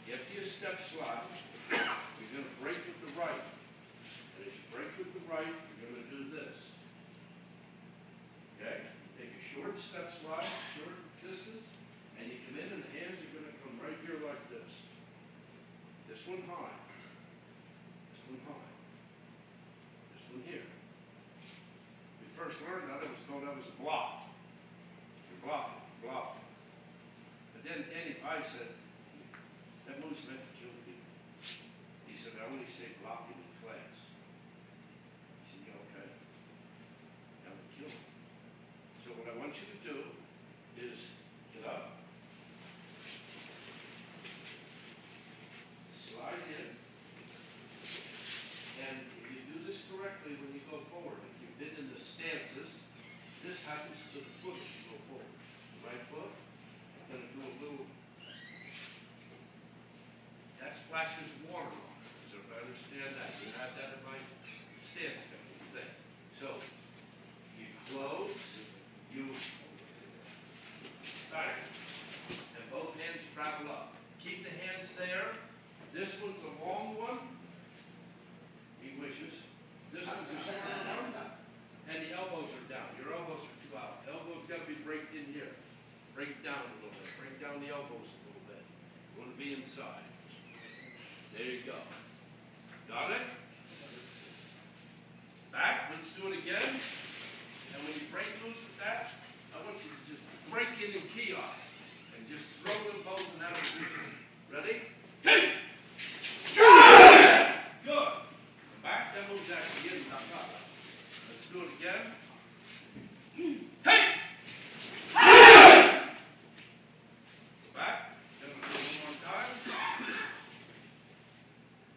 After you step slide, you're going to break with the right. And as you break with the right, you're going to do this. Okay? You take a short step slide, short distance, and you come in and the hands are going to come right here like this. This one high. This one high. This one here. We first learned that, it was told that was a block. You're blocking, blocking. But then Danny Pye said, that move's meant to kill people. He said, I only say blocking in class. I said, yeah, okay. That would kill him. So what I want you to do is get up, slide in, and if you do this correctly when you go forward, if you've been in the stances, this happens to the foot as you go forward. The right foot, I'm going to do a little, that splashes water on it. So if I understand that, you have that in my stance thing. So you close, you start, and both hands travel up. Keep the hands there. This one's a long one. He wishes. This one's a short one. And the elbows are down. Your elbows are too out. Elbows got to be braked in here. Break down a little bit. Break down the elbows a little bit. You want to be inside. There you go. Got it? Back. Let's do it again. And when you break loose with that, I want you to just break in and key off. And just throw them both in that position. Ready? Hey! Good. Come back. That moves actually in. Not up. Let's do it again. Hey! Go back. Then we'll do it one more time.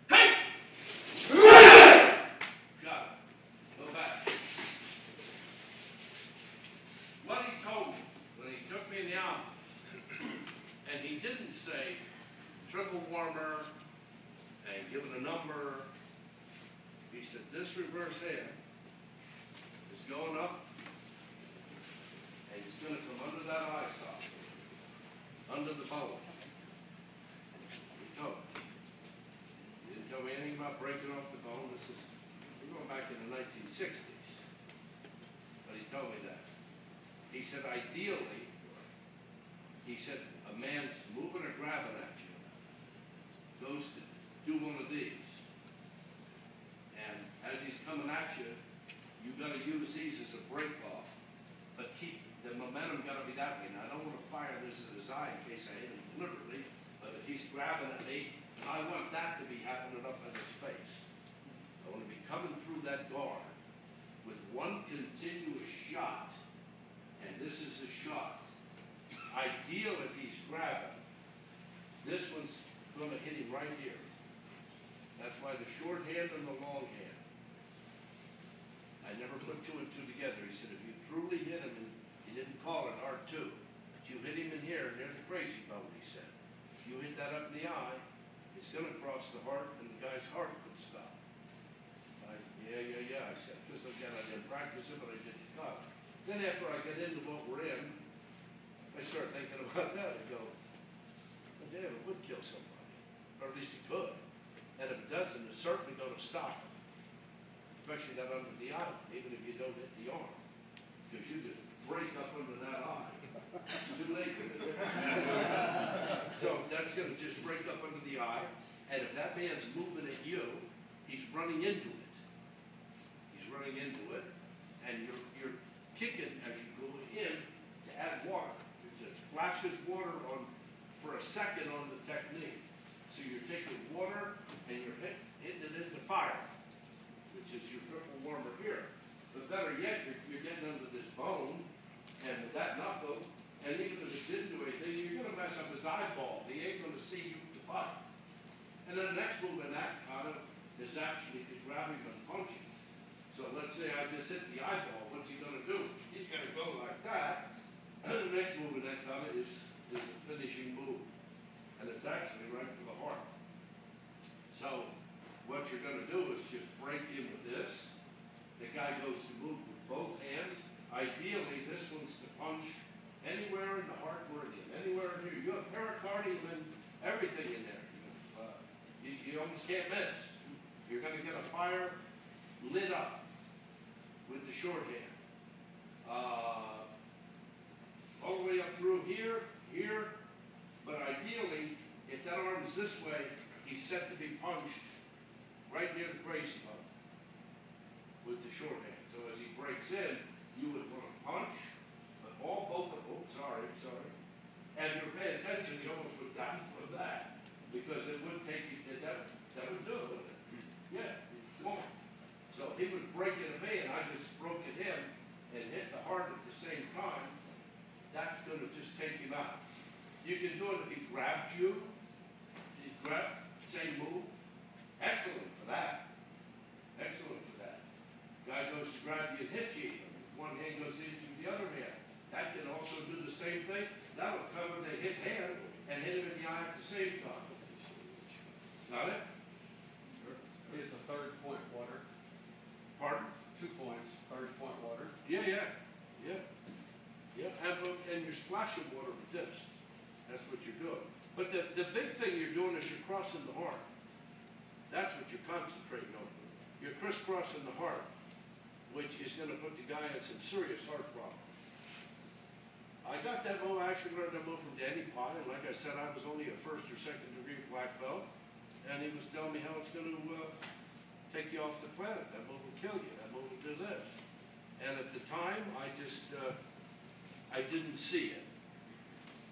Hey! Got it. Go back. What he told me when he took me in the office, and he didn't say trickle warmer and give it a number. He said this reverse hand is going up, and it's going to come under that eye socket, under the bone. He told me. He didn't tell me anything about breaking off the bone. We're going back in the 1960s. But he told me that. He said, ideally, he said, a man's moving or grabbing at you goes to do one of these. And as he's coming at you, you've got to use these as a break off. But keep the momentum got to be that way. Now, I don't want to fire this at his eye in case I hit him deliberately, but if he's grabbing at me, I want that to be happening up in his face. I want to be coming through that guard with one continuous shot. And this is the shot. Ideal if he's grabbing. This one's going to hit him right here. That's why the short hand and the long hand. I never put two and two together. He said if you truly hit him, and he didn't call it R2, but you hit him in here, near the crazy bone, he said. If you hit that up in the eye, it's going to cross the heart, and the guy's heart could stop. Yeah, I said. Because again, I didn't practice it, but I didn't cut. Then after I get into what we're in, I start thinking about that and go, well, damn, it would kill somebody. Or at least it could. And if it doesn't, it's certainly going to stop it. Especially that under the eye, even if you don't hit the arm. Because you just break up under that eye. It's too late. So that's going to just break up under the eye. And if that man's moving at you, he's running into it. He's running into it. And you're kicking as you go in to add water. It just splashes water on for a second on the technique. So you're taking water and you're hitting it into fire, which is your triple warmer here. But better yet, you're getting under this bone, and with that knuckle, and even if it didn't do anything, you're going to mess up his eyeball. He ain't going to see you to fight. And then the next move in that kind of is actually to grab him and punch him. So let's say I just hit the eyeball. What's he going to do? He's going to go like that. The next move in that kind is the finishing move. And it's actually right for the heart. So what you're going to do is just break in with this. The guy goes to move with both hands. Ideally, this one's to punch anywhere in the heart meridian, anywhere in here. You have pericardium and everything in there. You ones can't miss. You're gonna get a fire lit up with the shorthand. All the way up through here, but ideally, if that arm is this way, he's set to be punched right near the brace bone with the shorthand. So as he breaks in, you would want to punch, but both of them, sorry. And if you're paying attention, you almost would die for that, because it would take you, that would do it, wouldn't it? Yeah, it won't. So he was breaking at me, and I just broke at him and hit the heart at the same time. That's going to just take him out. You can do it if he grabs you. He grab, same move. Excellent for that. Excellent for that. Guy goes to grab you and hit you. One hand goes into the other hand. That can also do the same thing. That'll cover the hit hand and hit him in the eye at the same time. Got it? Here's the third point water. Pardon? 2 points, third point water. Yeah. And you're splashing water with this. That's what you're doing. But the big thing you're doing is you're crossing the heart. That's what you're concentrating on. You're crisscrossing the heart, which is going to put the guy in some serious heart problems. I got that move, I actually learned that move from Danny Pye, and like I said, I was only a first or second degree black belt, and he was telling me how it's going to take you off the planet. That move will kill you. That move will do this. And at the time, I just, I didn't see it.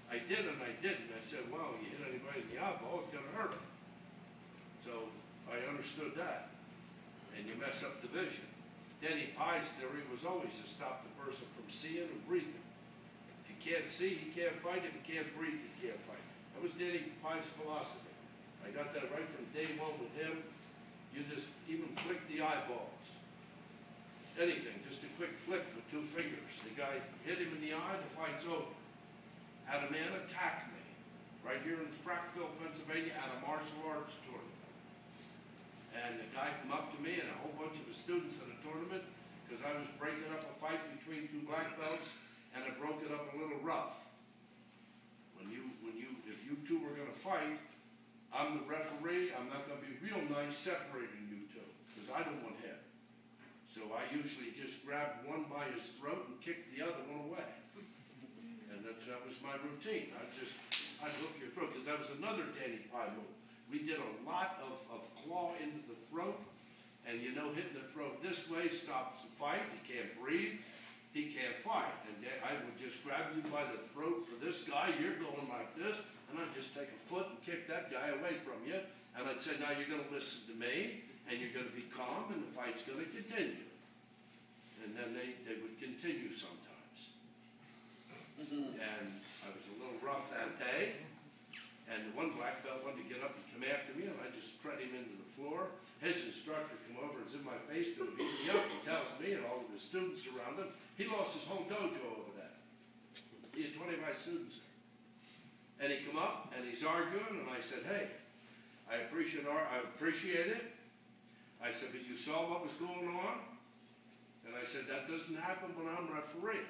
I did and I didn't. I said, well, you hit anybody in the eyeball, it's going to hurt them. So I understood that. And you mess up the vision. Danny Pye's theory was always to stop the person from seeing and breathing. If you can't see, you can't fight. If you can't breathe, you can't fight. That was Danny Pye's philosophy. I got that right from day one with him. You just even flick the eyeballs. Anything, just a quick flick with 2 fingers. The guy hit him in the eye, the fight's over. Had a man attack me right here in Frackville, Pennsylvania, at a martial arts tournament. And the guy come up to me and a whole bunch of his students at a tournament because I was breaking up a fight between 2 black belts, and I broke it up a little rough. If you 2 were going to fight, I'm the referee. I'm not going to be real nice separating you 2 because I don't want hit. So I usually just grabbed one by his throat and kicked the other one away. And that was my routine. I'd hook your throat, because that was another Danny Pye move. We did a lot of claw into the throat, and you know hitting the throat this way stops the fight. He can't breathe. He can't fight. And I would just grab you by the throat for this guy. You're going like this, and I'd just take a foot and kick that guy away from you. And I'd say, now you're going to listen to me, and you're going to be calm, and the fight's going to continue. And then they would continue sometimes. And I was a little rough that day, and the one black belt wanted to get up and come after me, and I just spread him into the floor. His instructor come over and is in my face, going to beat me up. He tells me and all of his students around him, he lost his whole dojo over that. He had 25 students there. And he come up, and he's arguing, and I said, hey, I appreciate it. I said, but you saw what was going on? And I said, that doesn't happen when I'm refereeing.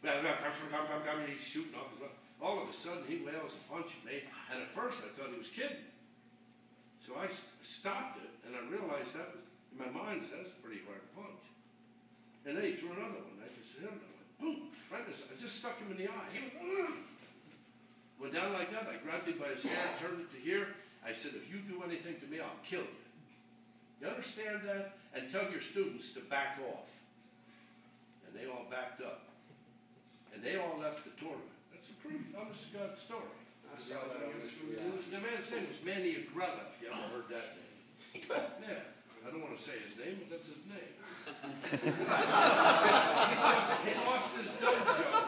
He's shooting off his leg. All of a sudden, he wails a punch at me, and at first I thought he was kidding. So I stopped it, and I realized that was, in my mind, that's a pretty hard punch. And then he threw another one. I just hit him, and I went, boom, right in his, I just stuck him in the eye. He went down like that. I grabbed him by his hair, turned it to here. I said, if you do anything to me, I'll kill you. You understand that? And tell your students to back off. And they all backed up. And they all left the tournament. That's a pretty honest to God story. The man's name was Manny Agrella, if you ever heard that name. Yeah. I don't want to say his name, but that's his name. He lost his dojo